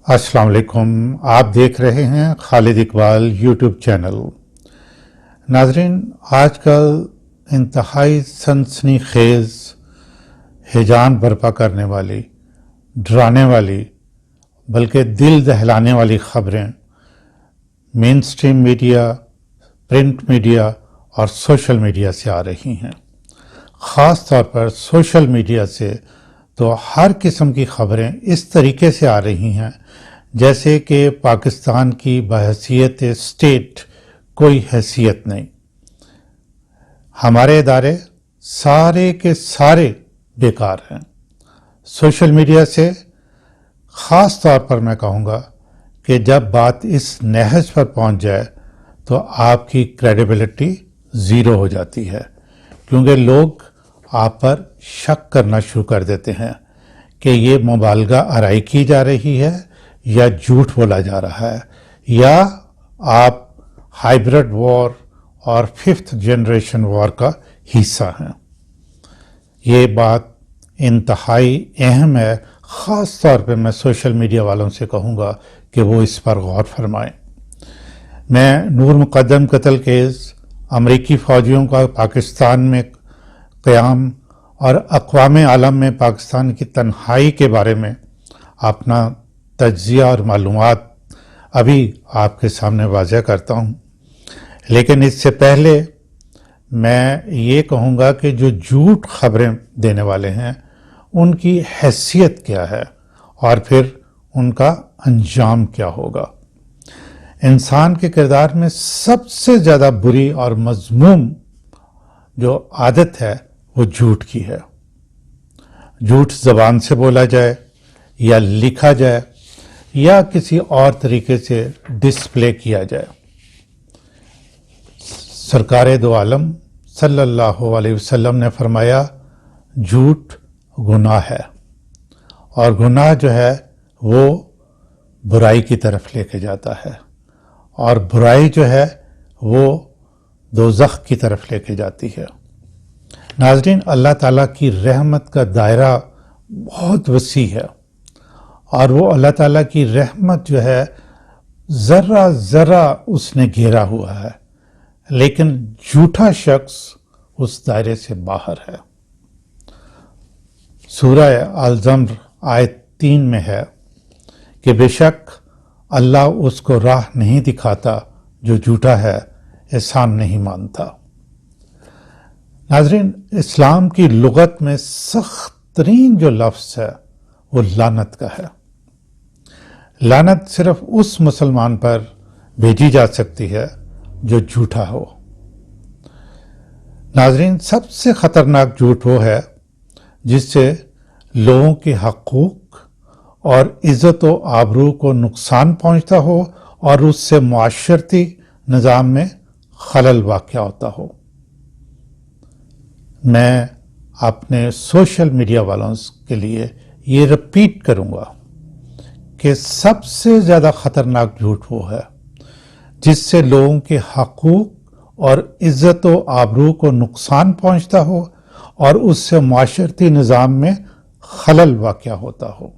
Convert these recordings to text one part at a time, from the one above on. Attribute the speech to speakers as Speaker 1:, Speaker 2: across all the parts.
Speaker 1: अस्सलाम वालेकुम। आप देख रहे हैं खालिद इकबाल यूट्यूब चैनल। नाजरीन, आजकल इंतहाई सनसनीखेज, हिजान बर्पा करने वाली, डराने वाली, बल्कि दिल दहलाने वाली खबरें main stream media, print media और सोशल मीडिया से आ रही हैं। ख़ास तौर पर सोशल मीडिया से तो हर किस्म की खबरें इस तरीके से आ रही हैं जैसे कि पाकिस्तान की बहैसियत स्टेट कोई हैसियत नहीं। हमारे इदारे सारे के सारे बेकार हैं। सोशल मीडिया से ख़ास तौर पर मैं कहूँगा कि जब बात इस नहज पर पहुँच जाए तो आपकी क्रेडिबिलिटी ज़ीरो हो जाती है, क्योंकि लोग आप पर शक करना शुरू कर देते हैं कि ये मुबालगा आराई की जा रही है या झूठ बोला जा रहा है, या आप हाइब्रिड वॉर और फिफ्थ जनरेशन वॉर का हिस्सा हैं। ये बात इंतहाई अहम है। ख़ास तौर पे मैं सोशल मीडिया वालों से कहूँगा कि वो इस पर गौर फरमाएं। मैं नूर मुक़द्दम कत्ल केस, अमरीकी फ़ौजियों का पाकिस्तान में क़याम और अक़वाम आलम में पाकिस्तान की तन्हाई के बारे में अपना तज्ज़िया और मालूमात अभी आपके सामने वाज़ह करता हूँ। लेकिन इससे पहले मैं ये कहूँगा कि जो झूठ खबरें देने वाले हैं उनकी हैसियत क्या है और फिर उनका अंजाम क्या होगा। इंसान के किरदार में सबसे ज़्यादा बुरी और मज़मूम जो आदत है वो झूठ की है। झूठ ज़बान से बोला जाए या लिखा जाए या किसी और तरीके से डिस्प्ले किया जाए। सरकारे दो आलम सल्लल्लाहु अलैहि वसल्लम ने फरमाया, झूठ गुनाह है और गुनाह जो है वो बुराई की तरफ लेके जाता है और बुराई जो है वो दोज़ख की तरफ लेके जाती है। नाज़रीन, अल्लाह ताला की रहमत का दायरा बहुत वसी है और वो अल्लाह ताला की रहमत जो है ज़र्रा ज़र्रा उसने घेरा हुआ है, लेकिन झूठा शख्स उस दायरे से बाहर है। सूरह अल-ज़म्र आयत 3 में है कि बेशक अल्लाह उसको राह नहीं दिखाता जो झूठा है, एहसान नहीं मानता। नाज़रीन, इस्लाम की लुगत में सख्त तरीन जो लफ्ज़ है वो लानत का है। लानत सिर्फ उस मुसलमान पर भेजी जा सकती है जो झूठा हो। नाज़रीन, सबसे ख़तरनाक झूठ वो है जिससे लोगों के हकूक़ और इज़्ज़त व आबरू को नुकसान पहुँचता हो और उससे मुआशरती निज़ाम में खलल वाक़या होता हो। मैं अपने सोशल मीडिया वालों के लिए ये रिपीट करूँगा कि सबसे ज़्यादा ख़तरनाक झूठ वो है जिससे लोगों के हकूक़ और इज़्ज़त व आबरू को नुकसान पहुँचता हो और उससे मुआशरती निज़ाम में खलल वाक़या होता हो।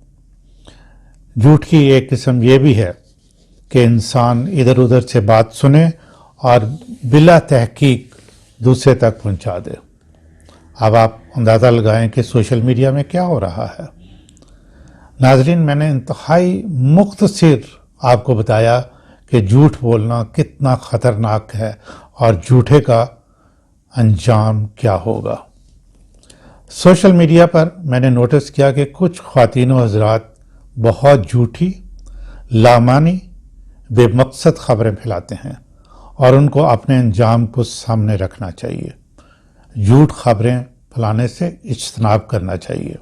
Speaker 1: झूठ की एक किस्म ये भी है कि इंसान इधर उधर से बात सुने और बिला तहकीक दूसरे तक पहुँचा दे। अब आप अंदाज़ा लगाएं कि सोशल मीडिया में क्या हो रहा है। नाज़रीन, मैंने इंतहाई मुख्तसर आपको बताया कि झूठ बोलना कितना ख़तरनाक है और झूठे का अंजाम क्या होगा। सोशल मीडिया पर मैंने नोटिस किया कि कुछ ख़वातीन व हज़रात बहुत झूठी, लामानी, बेमकसद खबरें फैलाते हैं और उनको अपने अंजाम को सामने रखना चाहिए। झूठ खबरें फैलाने से इज्तनाब करना चाहिए।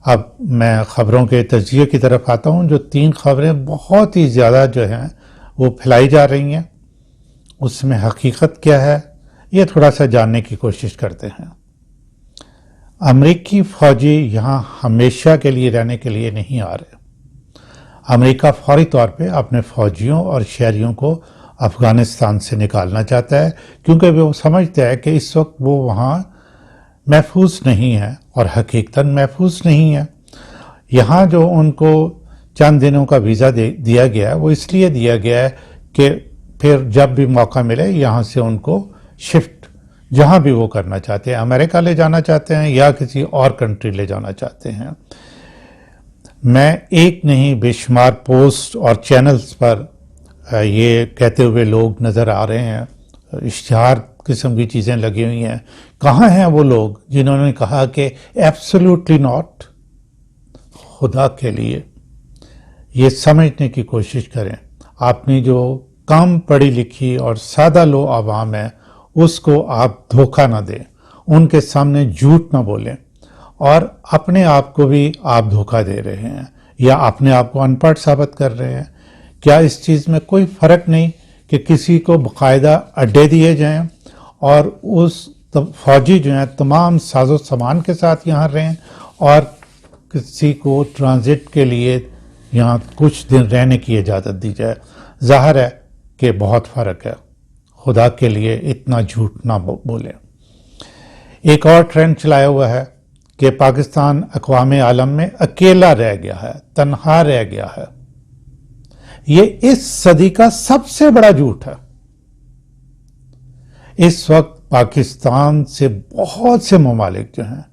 Speaker 1: अब मैं ख़बरों के तज्ज़िये की तरफ आता हूँ। जो 3 खबरें बहुत ही ज़्यादा जो हैं वो फैलाई जा रही हैं, उसमें हकीकत क्या है ये थोड़ा सा जानने की कोशिश करते हैं। अमरीकी फ़ौजी यहाँ हमेशा के लिए रहने के लिए नहीं आ रहे। अमेरिका फौरी तौर पे अपने फ़ौजियों और शहरियों को अफ़गानिस्तान से निकालना चाहता है, क्योंकि वो समझता है कि इस वक्त वो वहाँ महफूज नहीं है और हकीकतन महफूज नहीं है। यहाँ जो उनको चंद दिनों का वीज़ा दिया गया है, वो इसलिए दिया गया है कि फिर जब भी मौका मिले यहाँ से उनको शिफ्ट जहाँ भी वो करना चाहते हैं, अमेरिका ले जाना चाहते हैं या किसी और कंट्री ले जाना चाहते हैं। मैं एक नहीं बेशुमार पोस्ट और चैनल्स पर ये कहते हुए लोग नज़र आ रहे हैं, इश्तिहार किस्म की चीज़ें लगी हुई हैं। कहाँ हैं वो लोग जिन्होंने कहा कि एब्सोल्युटली नॉट? खुदा के लिए ये समझने की कोशिश करें, अपनी जो कम पढ़ी लिखी और सादा लो आवाम है उसको आप धोखा ना दें, उनके सामने झूठ ना बोलें और अपने आप को भी आप धोखा दे रहे हैं या अपने आप को अनपढ़ साबित कर रहे हैं। क्या इस चीज़ में कोई फ़र्क नहीं कि किसी को बाकायदा अड्डे दिए जाएं और उस फौजी जो हैं तमाम साजो सामान के साथ यहाँ रहें और किसी को ट्रांजिट के लिए यहाँ कुछ दिन रहने की इजाज़त दी जाए? ज़ाहिर है कि बहुत फ़र्क है। खुदा के लिए इतना झूठ ना बोलें। एक और ट्रेंड चलाया हुआ है कि पाकिस्तान अक़वाम आलम में अकेला रह गया है, तन्हा रह गया है। ये इस सदी का सबसे बड़ा झूठ है। इस वक्त पाकिस्तान से बहुत से ममालिक जो हैं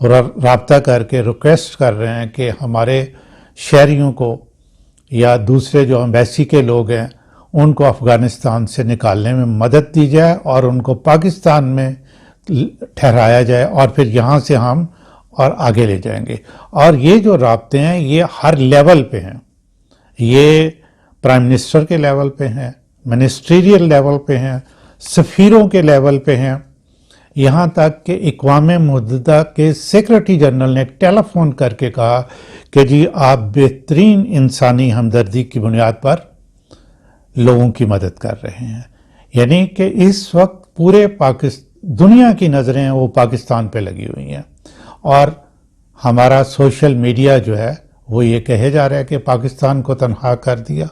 Speaker 1: राब्ता करके रिक्वेस्ट कर रहे हैं कि हमारे शहरियों को या दूसरे जो एम्बेसी के लोग हैं उनको अफ़गानिस्तान से निकालने में मदद दी जाए और उनको पाकिस्तान में ठहराया जाए और फिर यहाँ से हम और आगे ले जाएंगे। और ये जो राब्ते हैं ये हर लेवल पे हैं, ये प्राइम मिनिस्टर के लेवल पे हैं, मिनिस्ट्रियल लेवल पे हैं, सफ़ीरों के लेवल पे हैं, यहाँ तक कि अक़वाम मुत्तहिदा के सेक्रेटरी जनरल ने टेलीफोन करके कहा कि जी आप बेहतरीन इंसानी हमदर्दी की बुनियाद पर लोगों की मदद कर रहे हैं। यानी कि इस वक्त पूरे दुनिया की नज़रें वो पाकिस्तान पे लगी हुई हैं और हमारा सोशल मीडिया जो है वो ये कहे जा रहा है कि पाकिस्तान को तनहा कर दिया।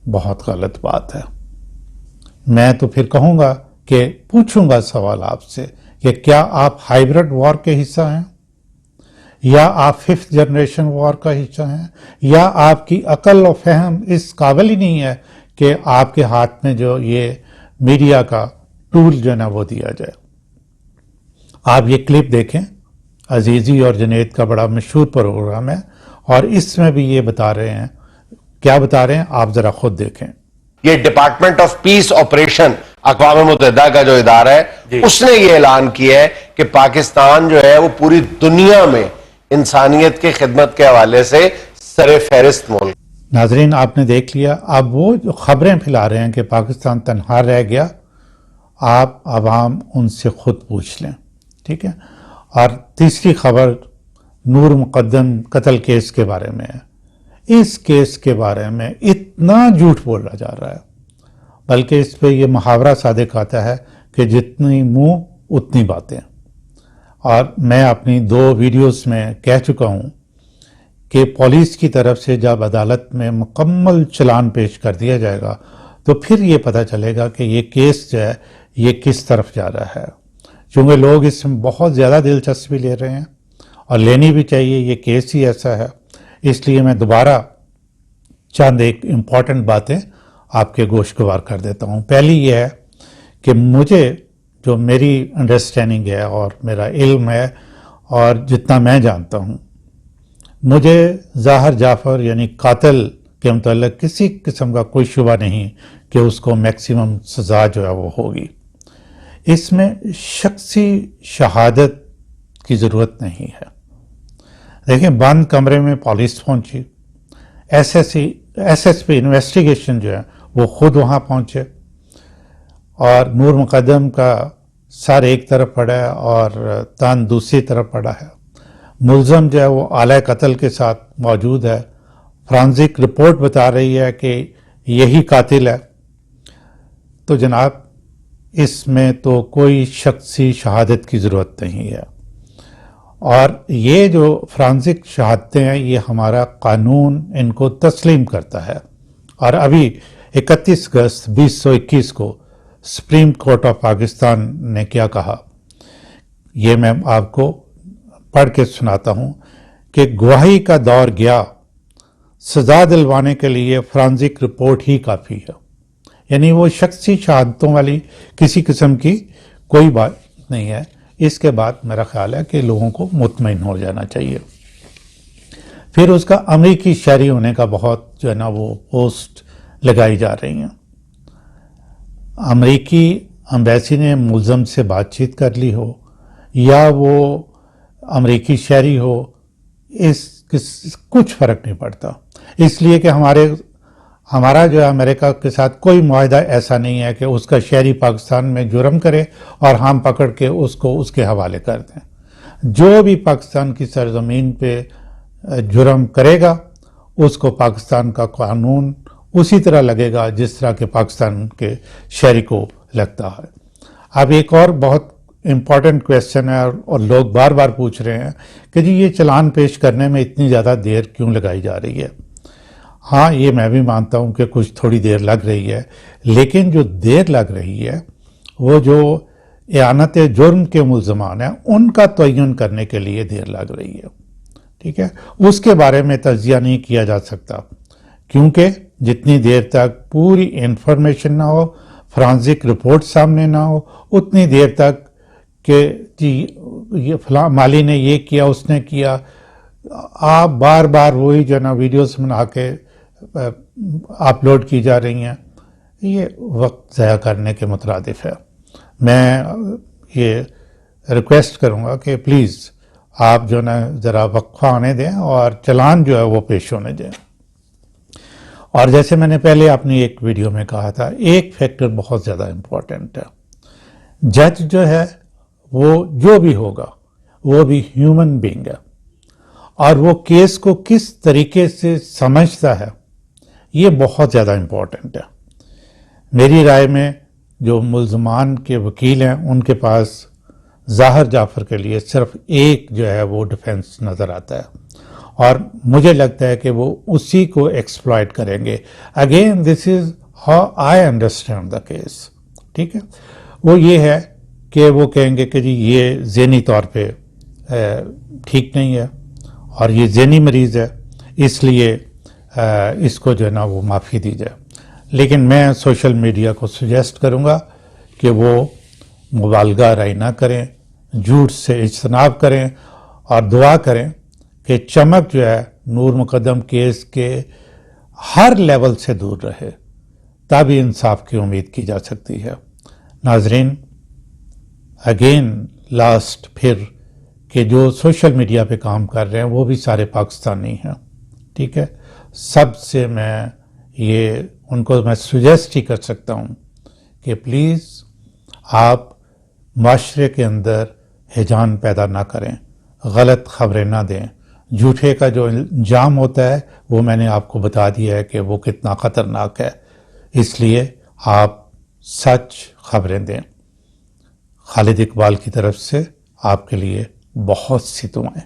Speaker 1: बहुत गलत बात है। मैं तो फिर कहूँगा कि पूछूंगा सवाल आपसे कि क्या आप हाइब्रिड वॉर के हिस्सा हैं या आप 5th जनरेशन वॉर का हिस्सा हैं या आपकी अकल और फहम इस काबिल ही नहीं है कि आपके हाथ में जो ये मीडिया का टूल जो है ना वो दिया जाए। आप ये क्लिप देखें, अजीज़ी और जुनैद का बड़ा मशहूर प्रोग्राम है और इसमें भी ये बता रहे हैं। क्या बता रहे हैं आप ज़रा खुद देखें।
Speaker 2: ये डिपार्टमेंट ऑफ पीस ऑपरेशन अक़वाम मुत्तहिदा का जो इदारा है उसने ये ऐलान किया है कि पाकिस्तान जो है वो पूरी दुनिया में इंसानियत की खिदमत के हवाले से सरे फहरिस्त मुल्क।
Speaker 1: नाजरीन आपने देख लिया। अब वो जो खबरें फैला रहे हैं कि पाकिस्तान तनहा रह गया, आप आवाम उनसे खुद पूछ लें, ठीक है। और तीसरी खबर नूर मुक़द्दम कत्ल केस के बारे में है। इस केस के बारे में इतना झूठ बोला जा रहा है, बल्कि इस पे ये मुहावरा सादिक आता है कि जितनी मुंह उतनी बातें। और मैं अपनी 2 वीडियोस में कह चुका हूँ कि पुलिस की तरफ से जब अदालत में मुकम्मल चलान पेश कर दिया जाएगा तो फिर ये पता चलेगा कि ये केस जो है ये किस तरफ जा रहा है। चूँकि लोग इसमें बहुत ज़्यादा दिलचस्पी ले रहे हैं और लेनी भी चाहिए, ये केस ही ऐसा है। इसलिए मैं दोबारा चंद एक इम्पॉर्टेंट बातें आपके गोशगवार कर देता हूँ। पहली ये है कि मुझे जो मेरी अंडरस्टैंडिंग है और मेरा इल्म है और जितना मैं जानता हूँ, मुझे ज़ाहिर जाफ़र यानी कातिल के मुतल्लिक़ किसी किस्म का कोई शुबा नहीं कि उसको मैक्सिमम सज़ा जो है वो होगी। इसमें शख्सी शहादत की ज़रूरत नहीं है। देखें, बंद कमरे में पुलिस पहुंची, एसएसपी इन्वेस्टिगेशन जो है वो खुद वहाँ पहुँचे और नूर मुक़द्दम का सर एक तरफ पड़ा है और तन दूसरी तरफ पड़ा है। मुल्ज़म जो है वो आला कत्ल के साथ मौजूद है। फॉरेंसिक रिपोर्ट बता रही है कि यही कातिल है। तो जनाब, इसमें तो कोई शख्सी शहादत की ज़रूरत नहीं है। और ये जो फॉरेंसिक शहादतें हैं ये हमारा कानून इनको तस्लीम करता है। और अभी 31 अगस्त 2021 को सुप्रीम कोर्ट ऑफ पाकिस्तान ने क्या कहा, ये मैं आपको पढ़ के सुनाता हूँ कि गवाही का दौर गया, سزا دلوانے کے لیے فرانزک رپورٹ ہی کافی ہے، یعنی وہ شخصی شہادتوں والی کسی قسم کی کوئی بات نہیں ہے۔ اس کے بعد میرا خیال ہے کہ لوگوں کو مطمئن ہو جانا چاہیے۔ پھر اس کا امریکی شہری ہونے کا بہت جو ہے نا وہ پوسٹ لگائی جا رہی ہیں۔ امریکی امبیسی نے ملزم سے بات چیت کر لی ہو یا وہ امریکی شہری ہو، کچھ فرق نہیں پڑتا، اس لیے کہ ہمارا جو ہے امریکہ کے ساتھ کوئی معاہدہ ایسا نہیں ہے کہ اس کا شہری پاکستان میں جرم کرے اور ہم پکڑ کے اس کو اس کے حوالے کر دیں۔ جو بھی پاکستان کی سرزمین پہ جرم کرے گا اس کو پاکستان کا قانون اسی طرح لگے گا جس طرح کہ پاکستان کے شہری کو لگتا ہے۔ اب ایک اور بہت امپورٹنٹ کویسچن ہے اور لوگ بار بار پوچھ رہے ہیں کہ جی یہ چلان پیش کرنے میں اتنی زیادہ دیر کیوں لگائی جا رہی ہے؟ ہاں، یہ میں بھی مانتا ہوں کہ کچھ تھوڑی دیر لگ رہی ہے، لیکن جو دیر لگ رہی ہے وہ جو اعانت جرم کے ملزمان ہیں ان کا تعین کرنے کے لیے دیر لگ رہی ہے، ٹھیک ہے؟ اس کے بارے میں تجزیہ نہیں کیا جا سکتا، کیونکہ جتنی دیر تک پوری انفارمیشن نہ ہو، فرانزک رپورٹ سامنے نہ ہو، اتنی دیر تک کہ جی یہ فلاں مالی نے یہ کیا، اس نے کیا، آپ بار بار وہی جو ہے نا ویڈیوز بنا کے اپلوڈ کی جا رہی ہیں، یہ وقت ضائع کرنے کے مترادف ہے۔ میں یہ ریکویسٹ کروں گا کہ پلیز آپ جو ہے نا ذرا وقفہ آنے دیں اور چلان جو ہے وہ پیش ہونے دیں۔ اور جیسے میں نے پہلے اپنی ایک ویڈیو میں کہا تھا، ایک فیکٹر بہت زیادہ امپورٹنٹ ہے، جج جو ہے وہ جو بھی ہوگا وہ بھی ہیومن بینگ ہے، اور وہ کیس کو کس طریقے سے سمجھتا ہے یہ بہت زیادہ امپورٹنٹ ہے۔ میری رائے میں جو ملزمان کے وکیل ہیں ان کے پاس ظاہر جعفر کے لیے صرف ایک جو ہے وہ ڈیفنس نظر آتا ہے، اور مجھے لگتا ہے کہ وہ اسی کو ایکسپلائٹ کریں گے۔ Again this is how I understand the case, ٹھیک ہے؟ وہ یہ ہے کہ وہ کہیں گے کہ جی یہ ذہنی طور پہ ٹھیک نہیں ہے اور یہ ذہنی مریض ہے، اس لیے اس کو جو ہے نا وہ معافی دی جائے۔ لیکن میں سوشل میڈیا کو سجیسٹ کروں گا کہ وہ مبالغہ رائے نہ کریں، جھوٹ سے اجتناب کریں اور دعا کریں کہ چمک جو ہے نور مقدم کیس کے ہر لیول سے دور رہے، تبھی انصاف کی امید کی جا سکتی ہے۔ ناظرین، اگین لاسٹ پھر کہ جو سوشل میڈیا پہ کام کر رہے ہیں وہ بھی سارے پاکستانی ہیں، ٹھیک ہے؟ سب سے میں یہ ان کو میں سجیسٹ ہی کر سکتا ہوں کہ پلیز آپ معاشرے کے اندر ہیجان پیدا نہ کریں، غلط خبریں نہ دیں۔ جھوٹے کا جو الزام ہوتا ہے وہ میں نے آپ کو بتا دیا ہے کہ وہ کتنا خطرناک ہے، اس لیے آپ سچ خبریں دیں۔ خالد اقبال کی طرف سے آپ کے لیے بہت سی دعائیں۔